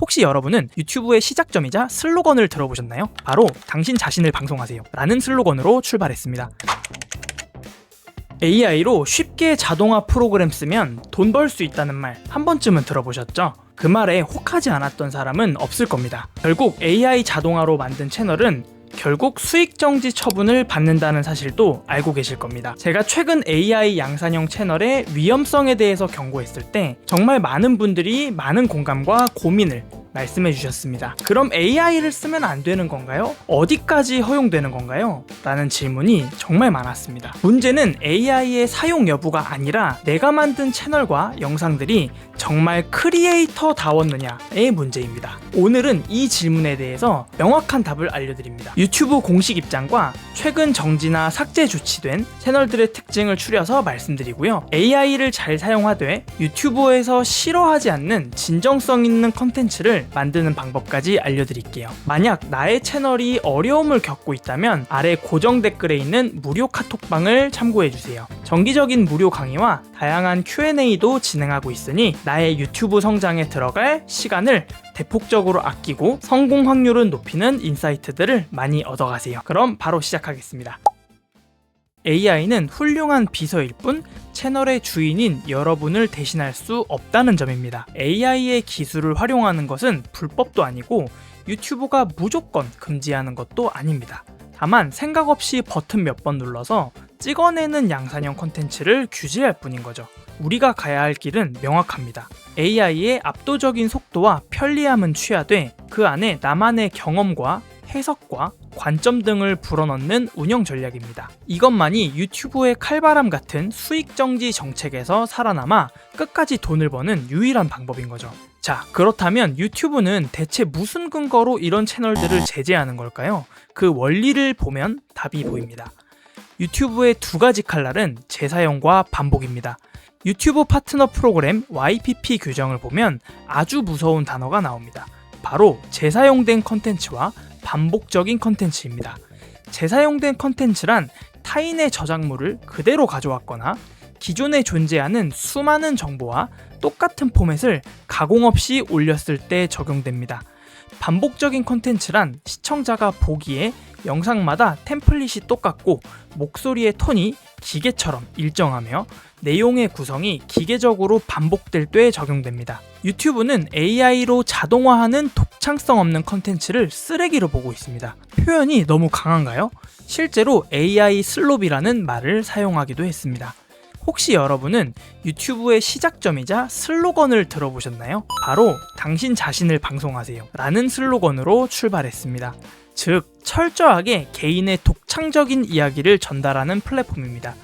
혹시 여러분은 유튜브의 시작점이자 슬로건을 들어보셨나요? 바로 당신 자신을 방송하세요 라는 슬로건으로 출발했습니다. AI로 쉽게 자동화 프로그램 쓰면 돈 벌 수 있다는 말 한 번쯤은 들어보셨죠? 그 말에 혹하지 않았던 사람은 없을 겁니다. 결국 AI 자동화로 만든 채널은 결국 수익정지 처분을 받는다는 사실도 알고 계실 겁니다. 제가 최근 AI 양산형 채널의 위험성에 대해서 경고했을 때 정말 많은 분들이 많은 공감과 고민을 말씀해 주셨습니다. 그럼 AI를 쓰면 안 되는 건가요? 어디까지 허용되는 건가요? 라는 질문이 정말 많았습니다. 문제는 AI의 사용 여부가 아니라 내가 만든 채널과 영상들이 정말 크리에이터다웠느냐의 문제입니다. 오늘은 이 질문에 대해서 명확한 답을 알려드립니다. 유튜브 공식 입장과 최근 정지나 삭제 조치된 채널들의 특징을 추려서 말씀드리고요. AI를 잘 사용하되 유튜브에서 싫어하지 않는 진정성 있는 컨텐츠를 만드는 방법까지 알려드릴게요. 만약 나의 채널이 어려움을 겪고 있다면 아래 고정 댓글에 있는 무료 카톡방을 참고해주세요. 정기적인 무료 강의와 다양한 Q&A도 진행하고 있으니 나의 유튜브 성장에 들어갈 시간을 대폭적으로 아끼고 성공 확률을 높이는 인사이트들을 많이 얻어가세요. 그럼 바로 시작하겠습니다. AI는 훌륭한 비서일 뿐 채널의 주인인 여러분을 대신할 수 없다는 점입니다. AI의 기술을 활용하는 것은 불법도 아니고 유튜브가 무조건 금지하는 것도 아닙니다. 다만 생각 없이 버튼 몇 번 눌러서 찍어내는 양산형 콘텐츠를 규제할 뿐인 거죠. 우리가 가야 할 길은 명확합니다. AI의 압도적인 속도와 편리함은 취하되 그 안에 나만의 경험과 해석과 관점 등을 불어넣는 운영 전략입니다. 이것만이 유튜브의 칼바람 같은 수익정지 정책에서 살아남아 끝까지 돈을 버는 유일한 방법인 거죠. 자, 그렇다면 유튜브는 대체 무슨 근거로 이런 채널들을 제재하는 걸까요? 그 원리를 보면 답이 보입니다. 유튜브의 두 가지 칼날은 재사용과 반복입니다. 유튜브 파트너 프로그램 YPP 규정을 보면 아주 무서운 단어가 나옵니다. 바로 재사용된 컨텐츠와 반복적인 컨텐츠입니다. 재사용된 컨텐츠란 타인의 저작물을 그대로 가져왔거나 기존에 존재하는 수많은 정보와 똑같은 포맷을 가공 없이 올렸을 때 적용됩니다. 반복적인 컨텐츠란 시청자가 보기에 영상마다 템플릿이 똑같고 목소리의 톤이 기계처럼 일정하며 내용의 구성이 기계적으로 반복될 때 적용됩니다. 유튜브는 AI로 자동화하는 독창성 없는 컨텐츠를 쓰레기로 보고 있습니다. 표현이 너무 강한가요? 실제로 AI 슬롭이라는 말을 사용하기도 했습니다. 혹시 여러분은 유튜브의 시작점이자 슬로건을 들어보셨나요? 바로 당신 자신을 방송하세요 라는 슬로건으로 출발했습니다. 즉, 철저하게 개인의 독창적인 이야기를 전달하는 플랫폼입니다.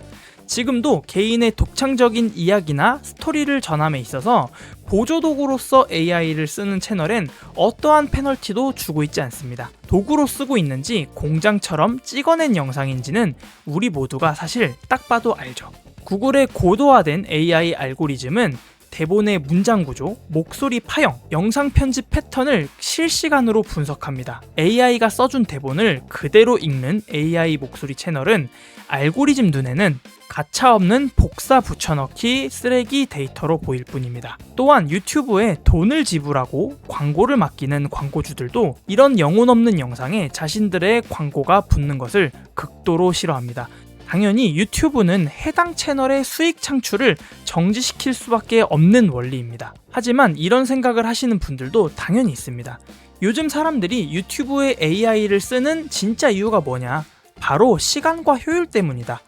지금도 개인의 독창적인 이야기나 스토리를 전함에 있어서 보조도구로서 AI를 쓰는 채널엔 어떠한 페널티도 주고 있지 않습니다. 도구로 쓰고 있는지 공장처럼 찍어낸 영상인지는 우리 모두가 사실 딱 봐도 알죠. 구글의 고도화된 AI 알고리즘은 대본의 문장 구조, 목소리 파형, 영상 편집 패턴을 실시간으로 분석합니다. AI가 써준 대본을 그대로 읽는 AI 목소리 채널은 알고리즘 눈에는 가차없는 복사 붙여넣기 쓰레기 데이터로 보일 뿐입니다. 또한 유튜브에 돈을 지불하고 광고를 맡기는 광고주들도 이런 영혼 없는 영상에 자신들의 광고가 붙는 것을 극도로 싫어합니다. 당연히 유튜브는 해당 채널의 수익 창출을 정지시킬 수밖에 없는 원리입니다. 하지만 이런 생각을 하시는 분들도 당연히 있습니다. 요즘 사람들이 유튜브에 AI를 쓰는 진짜 이유가 뭐냐? 바로 시간과 효율 때문이다.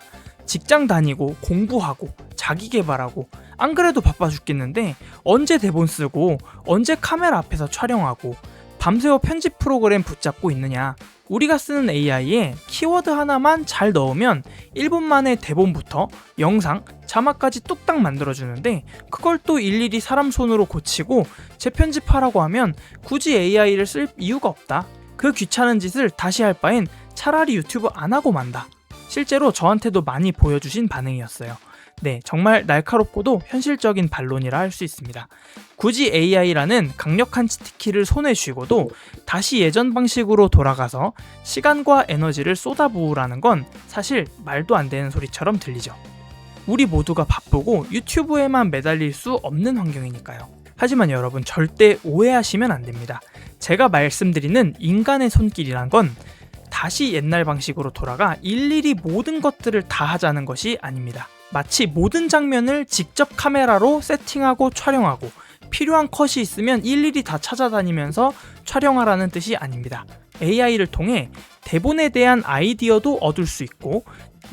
직장 다니고 공부하고 자기 개발하고 안 그래도 바빠 죽겠는데 언제 대본 쓰고 언제 카메라 앞에서 촬영하고 밤새워 편집 프로그램 붙잡고 있느냐. 우리가 쓰는 AI에 키워드 하나만 잘 넣으면 1분 만에 대본부터 영상, 자막까지 뚝딱 만들어주는데 그걸 또 일일이 사람 손으로 고치고 재편집하라고 하면 굳이 AI를 쓸 이유가 없다. 그 귀찮은 짓을 다시 할 바엔 차라리 유튜브 안 하고 만다. 실제로 저한테도 많이 보여주신 반응이었어요. 네, 정말 날카롭고도 현실적인 반론이라 할 수 있습니다. 굳이 AI라는 강력한 치트키를 손에 쥐고도 다시 예전 방식으로 돌아가서 시간과 에너지를 쏟아부으라는 건 사실 말도 안 되는 소리처럼 들리죠. 우리 모두가 바쁘고 유튜브에만 매달릴 수 없는 환경이니까요. 하지만 여러분 절대 오해하시면 안 됩니다. 제가 말씀드리는 인간의 손길이란 건 다시 옛날 방식으로 돌아가 일일이 모든 것들을 다 하자는 것이 아닙니다. 마치 모든 장면을 직접 카메라로 세팅하고 촬영하고 필요한 컷이 있으면 일일이 다 찾아다니면서 촬영하라는 뜻이 아닙니다. AI를 통해 대본에 대한 아이디어도 얻을 수 있고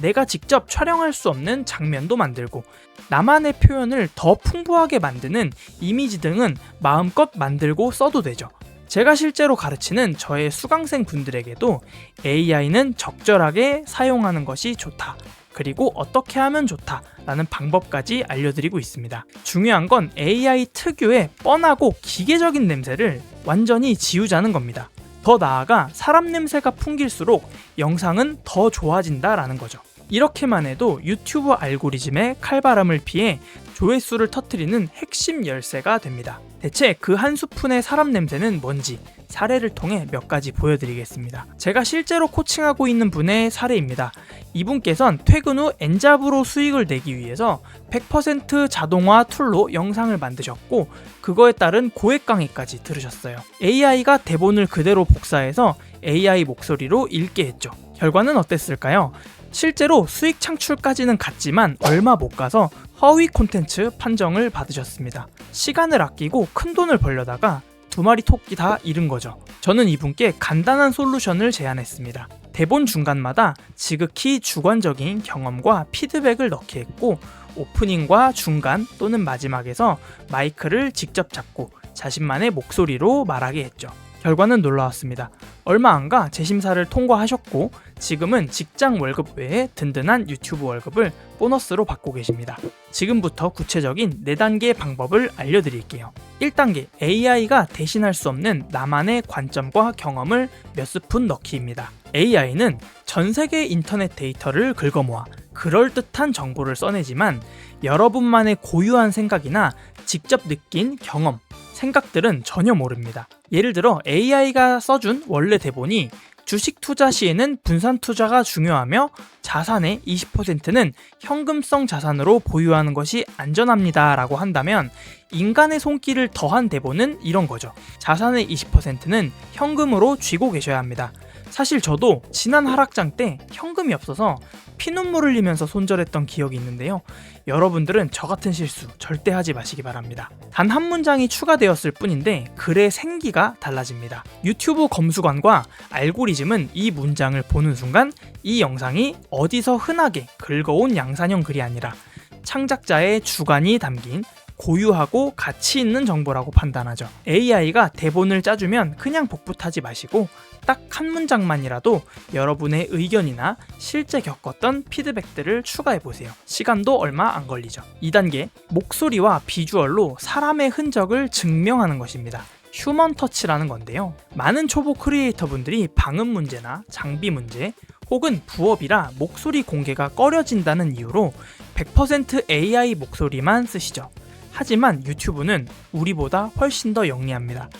내가 직접 촬영할 수 없는 장면도 만들고 나만의 표현을 더 풍부하게 만드는 이미지 등은 마음껏 만들고 써도 되죠. 제가 실제로 가르치는 저의 수강생 분들에게도 AI는 적절하게 사용하는 것이 좋다. 그리고 어떻게 하면 좋다 라는 방법까지 알려드리고 있습니다. 중요한 건 AI 특유의 뻔하고 기계적인 냄새를 완전히 지우자는 겁니다. 더 나아가 사람 냄새가 풍길수록 영상은 더 좋아진다라는 거죠. 이렇게만 해도 유튜브 알고리즘의 칼바람을 피해 조회수를 터뜨리는 핵심 열쇠가 됩니다. 대체 그 한 스푼의 사람 냄새는 뭔지 사례를 통해 몇 가지 보여드리겠습니다. 제가 실제로 코칭하고 있는 분의 사례입니다. 이분께선 퇴근 후 엔잡으로 수익을 내기 위해서 100% 자동화 툴로 영상을 만드셨고 그거에 따른 고액 강의까지 들으셨어요. AI가 대본을 그대로 복사해서 AI 목소리로 읽게 했죠. 결과는 어땠을까요? 실제로 수익 창출까지는 갔지만 얼마 못 가서 허위 콘텐츠 판정을 받으셨습니다. 시간을 아끼고 큰 돈을 벌려다가 두 마리 토끼 다 잃은 거죠. 저는 이분께 간단한 솔루션을 제안했습니다. 대본 중간마다 지극히 주관적인 경험과 피드백을 넣게 했고 오프닝과 중간 또는 마지막에서 마이크를 직접 잡고 자신만의 목소리로 말하게 했죠. 결과는 놀라웠습니다. 얼마 안가 재심사를 통과하셨고 지금은 직장 월급 외에 든든한 유튜브 월급을 보너스로 받고 계십니다. 지금부터 구체적인 4단계 방법을 알려드릴게요. 1단계, AI가 대신할 수 없는 나만의 관점과 경험을 몇 스푼 넣기입니다. AI는 전 세계 인터넷 데이터를 긁어모아 그럴듯한 정보를 써내지만 여러분만의 고유한 생각이나 직접 느낀 경험, 생각들은 전혀 모릅니다. 예를 들어 AI가 써준 원래 대본이 주식 투자 시에는 분산 투자가 중요하며 자산의 20%는 현금성 자산으로 보유하는 것이 안전합니다 라고 한다면 인간의 손길을 더한 대본은 이런 거죠. 자산의 20%는 현금으로 쥐고 계셔야 합니다. 사실 저도 지난 하락장 때 현금이 없어서 피눈물 흘리면서 손절했던 기억이 있는데요. 여러분들은 저 같은 실수 절대 하지 마시기 바랍니다. 단 한 문장이 추가되었을 뿐인데 글의 생기가 달라집니다. 유튜브 검수관과 알고리즘은 이 문장을 보는 순간 이 영상이 어디서 흔하게 긁어온 양산형 글이 아니라 창작자의 주관이 담긴 고유하고 가치 있는 정보라고 판단하죠. AI가 대본을 짜주면 그냥 복붙하지 마시고 딱 한 문장만이라도 여러분의 의견이나 실제 겪었던 피드백들을 추가해보세요. 시간도 얼마 안 걸리죠. 2단계, 목소리와 비주얼로 사람의 흔적을 증명하는 것입니다. 휴먼 터치라는 건데요. 많은 초보 크리에이터 분들이 방음 문제나 장비 문제 혹은 부업이라 목소리 공개가 꺼려진다는 이유로 100% AI 목소리만 쓰시죠. 하지만 유튜브는 우리보다 훨씬 더 영리합니다.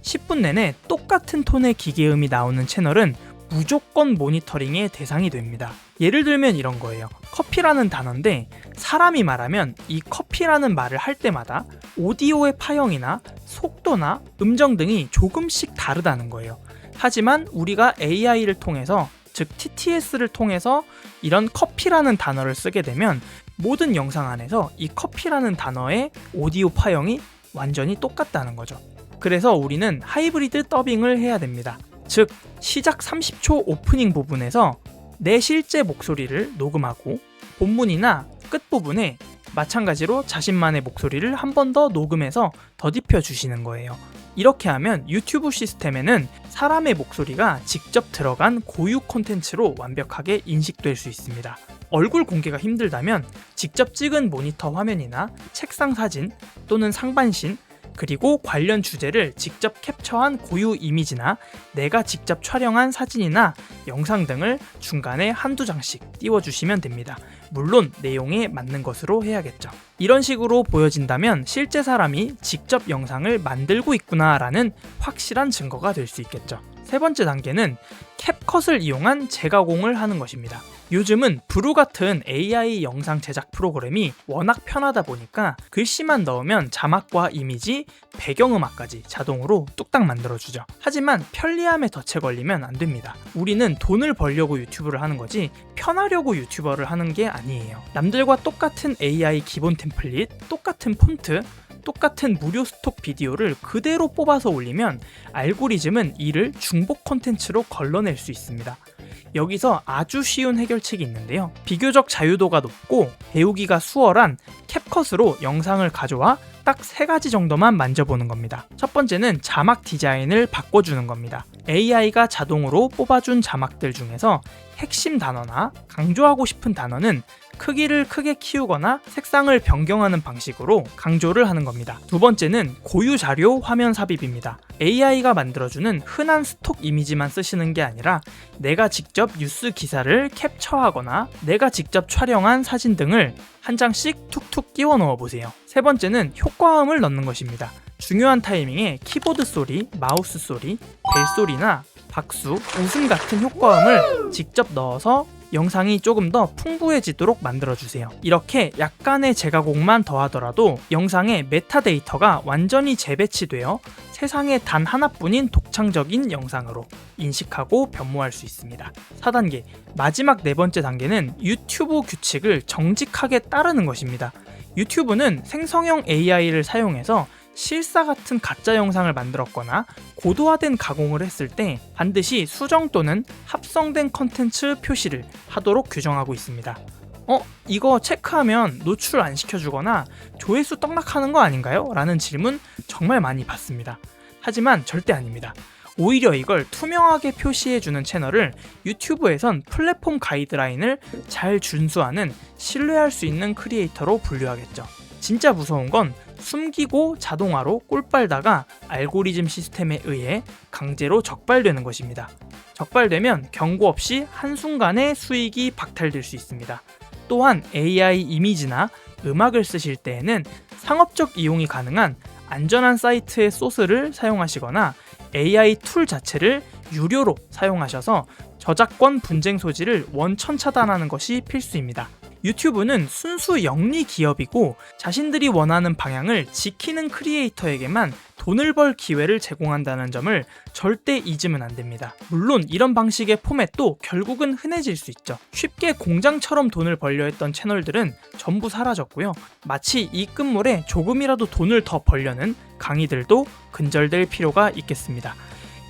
10분 내내 똑같은 톤의 기계음이 나오는 채널은 무조건 모니터링의 대상이 됩니다. 예를 들면 이런 거예요. 커피라는 단어인데 사람이 말하면 이 커피라는 말을 할 때마다 오디오의 파형이나 속도나 음정 등이 조금씩 다르다는 거예요. 하지만 우리가 AI를 통해서 즉 TTS를 통해서 이런 커피라는 단어를 쓰게 되면 모든 영상 안에서 이 커피라는 단어의 오디오 파형이 완전히 똑같다는 거죠. 그래서 우리는 하이브리드 더빙을 해야 됩니다. 즉 시작 30초 오프닝 부분에서 내 실제 목소리를 녹음하고 본문이나 끝부분에 마찬가지로 자신만의 목소리를 한 번 더 녹음해서 더딥혀 주시는 거예요. 이렇게 하면 유튜브 시스템에는 사람의 목소리가 직접 들어간 고유 콘텐츠로 완벽하게 인식될 수 있습니다. 얼굴 공개가 힘들다면 직접 찍은 모니터 화면이나 책상 사진 또는 상반신 그리고 관련 주제를 직접 캡처한 고유 이미지나 내가 직접 촬영한 사진이나 영상 등을 중간에 한두 장씩 띄워주시면 됩니다. 물론 내용에 맞는 것으로 해야겠죠. 이런 식으로 보여진다면 실제 사람이 직접 영상을 만들고 있구나라는 확실한 증거가 될 수 있겠죠. 세 번째 단계는 캡컷을 이용한 재가공을 하는 것입니다. 요즘은 브루 같은 AI 영상 제작 프로그램이 워낙 편하다 보니까 글씨만 넣으면 자막과 이미지, 배경음악까지 자동으로 뚝딱 만들어주죠. 하지만 편리함에 덫에 걸리면 안 됩니다. 우리는 돈을 벌려고 유튜브를 하는 거지 편하려고 유튜버를 하는 게 아니에요. 남들과 똑같은 AI 기본 템플릿, 똑같은 폰트, 똑같은 무료 스톡 비디오를 그대로 뽑아서 올리면 알고리즘은 이를 중복 콘텐츠로 걸러낼 수 있습니다. 여기서 아주 쉬운 해결책이 있는데요. 비교적 자유도가 높고 배우기가 수월한 캡컷으로 영상을 가져와 딱 3가지 정도만 만져보는 겁니다. 첫 번째는 자막 디자인을 바꿔주는 겁니다. AI가 자동으로 뽑아준 자막들 중에서 핵심 단어나 강조하고 싶은 단어는 크기를 크게 키우거나 색상을 변경하는 방식으로 강조를 하는 겁니다. 두 번째는 고유 자료 화면 삽입입니다. AI가 만들어주는 흔한 스톡 이미지만 쓰시는 게 아니라 내가 직접 뉴스 기사를 캡처하거나 내가 직접 촬영한 사진 등을 한 장씩 툭툭 끼워 넣어 보세요. 세 번째는 효과음을 넣는 것입니다. 중요한 타이밍에 키보드 소리, 마우스 소리, 벨 소리나 박수, 웃음 같은 효과음을 직접 넣어서 영상이 조금 더 풍부해지도록 만들어주세요. 이렇게 약간의 재가공만 더하더라도 영상의 메타데이터가 완전히 재배치되어 세상에 단 하나뿐인 독창적인 영상으로 인식하고 변모할 수 있습니다. 4단계, 마지막 4번째 단계는 유튜브 규칙을 정직하게 따르는 것입니다. 유튜브는 생성형 AI를 사용해서 실사 같은 가짜 영상을 만들었거나 고도화된 가공을 했을 때 반드시 수정 또는 합성된 컨텐츠 표시를 하도록 규정하고 있습니다. 이거 체크하면 노출 안 시켜주거나 조회수 떡락하는 거 아닌가요? 라는 질문 정말 많이 받습니다. 하지만 절대 아닙니다. 오히려 이걸 투명하게 표시해주는 채널을 유튜브에선 플랫폼 가이드라인을 잘 준수하는 신뢰할 수 있는 크리에이터로 분류하겠죠. 진짜 무서운 건 숨기고 자동화로 꿀빨다가 알고리즘 시스템에 의해 강제로 적발되는 것입니다. 적발되면 경고 없이 한순간에 수익이 박탈될 수 있습니다. 또한 AI 이미지나 음악을 쓰실 때에는 상업적 이용이 가능한 안전한 사이트의 소스를 사용하시거나 AI 툴 자체를 유료로 사용하셔서 저작권 분쟁 소지를 원천 차단하는 것이 필수입니다. 유튜브는 순수 영리 기업이고 자신들이 원하는 방향을 지키는 크리에이터에게만 돈을 벌 기회를 제공한다는 점을 절대 잊으면 안 됩니다. 물론 이런 방식의 포맷도 결국은 흔해질 수 있죠. 쉽게 공장처럼 돈을 벌려 했던 채널들은 전부 사라졌고요. 마치 이 끝물에 조금이라도 돈을 더 벌려는 강의들도 근절될 필요가 있겠습니다.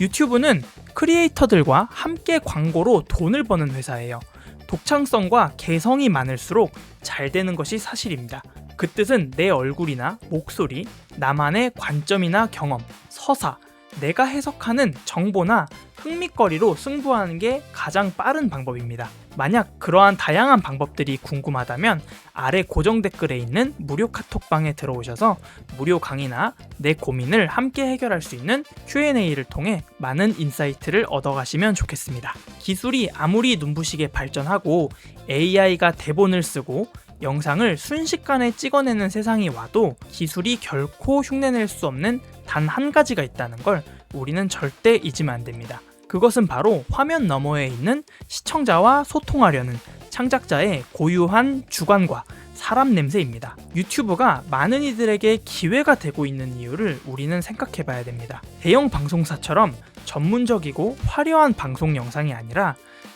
유튜브는 크리에이터들과 함께 광고로 돈을 버는 회사예요. 독창성과 개성이 많을수록 잘 되는 것이 사실입니다. 그 뜻은 내 얼굴이나 목소리, 나만의 관점이나 경험, 서사, 내가 해석하는 정보나 흥미거리로 승부하는 게 가장 빠른 방법입니다. 만약 그러한 다양한 방법들이 궁금하다면 아래 고정 댓글에 있는 무료 카톡방에 들어오셔서 무료 강의나 내 고민을 함께 해결할 수 있는 Q&A를 통해 많은 인사이트를 얻어가시면 좋겠습니다. 기술이 아무리 눈부시게 발전하고 AI가 대본을 쓰고 영상을 순식간에 찍어내는 세상이 와도 기술이 결코 흉내낼 수 없는 단 한 가지가 있다는 걸 우리는 절대 잊으면 안 됩니다. 그것은 바로 화면 너머에 있는 시청자와 소통하려는 창작자의 고유한 주관과 사람 냄새입니다. 유튜브가 많은 이들에게 기회가 되고 있는 이유를 우리는 생각해 봐야 됩니다. 대형 방송사처럼 전문적이고 화려한 방송 영상이 아니라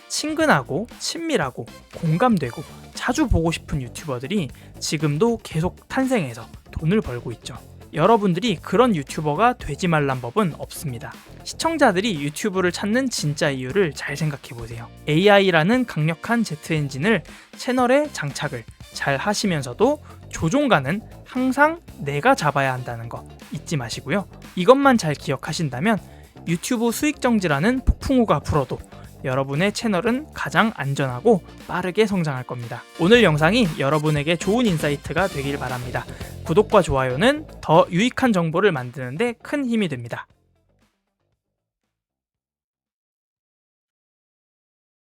친근하고 친밀하고 공감되고 자주 보고 싶은 유튜버들이 지금도 계속 탄생해서 돈을 벌고 있죠. 여러분들이 그런 유튜버가 되지 말란 법은 없습니다. 시청자들이 유튜브를 찾는 진짜 이유를 잘 생각해보세요. AI라는 강력한 제트 엔진을 채널에 장착을 잘 하시면서도 조종가는 항상 내가 잡아야 한다는 거 잊지 마시고요. 이것만 잘 기억하신다면 유튜브 수익 정지라는 폭풍우가 불어도 여러분의 채널은 가장 안전하고 빠르게 성장할 겁니다. 오늘 영상이 여러분에게 좋은 인사이트가 되길 바랍니다. 구독과 좋아요는 더 유익한 정보를 만드는 데 큰 힘이 됩니다.